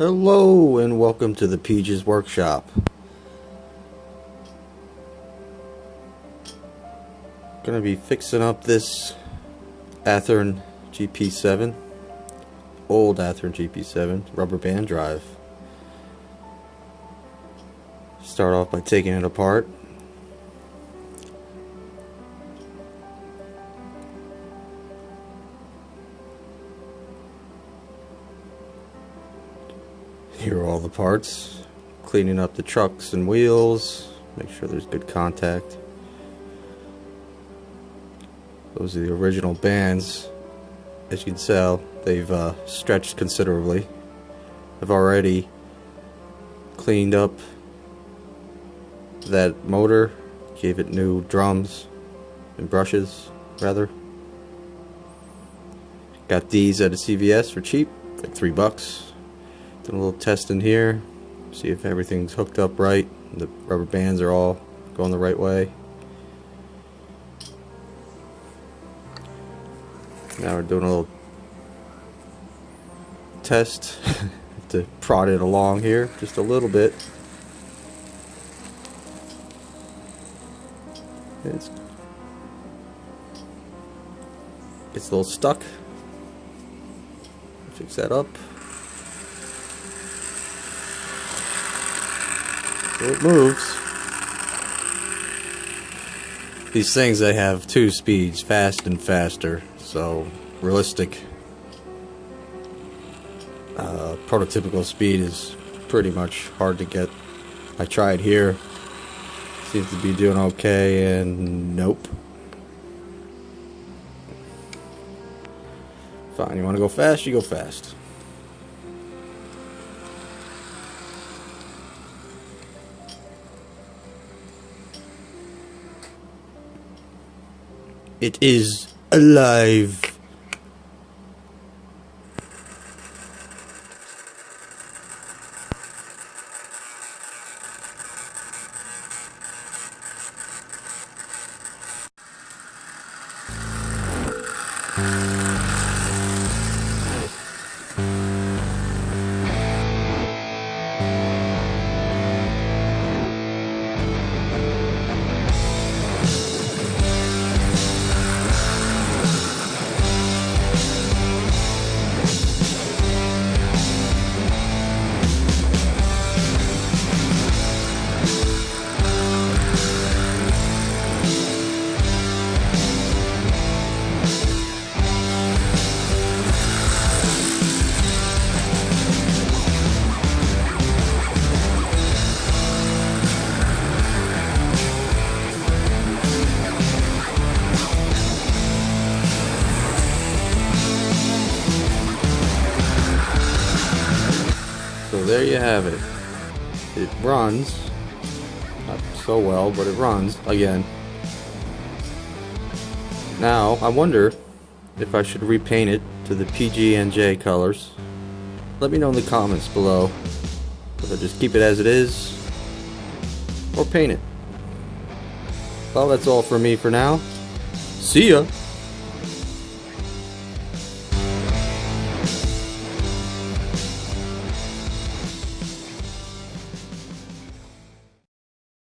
Hello and welcome to the Peej's workshop. Gonna be fixing up this Athearn GP7, old Athearn GP7 Rubberband drive. Start off by taking it apart. Here are all the parts. Cleaning up the trucks and wheels. Make sure there's good contact. Those are the original bands. As you can tell, they've stretched considerably. I've already cleaned up that motor. Gave it new drums and brushes, rather. Got these at a CVS for cheap, like $3. Done a little testing here, see if everything's hooked up right, the rubber bands are all going the right way. Now we're doing a little test to prod it along here just a little bit. It's a little stuck. Fix that up. So it moves. These things, they have two speeds, fast and faster. So realistic, prototypical speed is pretty much hard to get. I tried here. Seems to be doing okay, and nope. Fine, you want to go fast, you go fast. It is alive. So there you have it. It runs, not so well, but it runs again. Now I wonder if I should repaint it to the PG&J colors. Let me know in the comments below if I just keep it as it is or paint it. Well, that's all for me for now. See ya!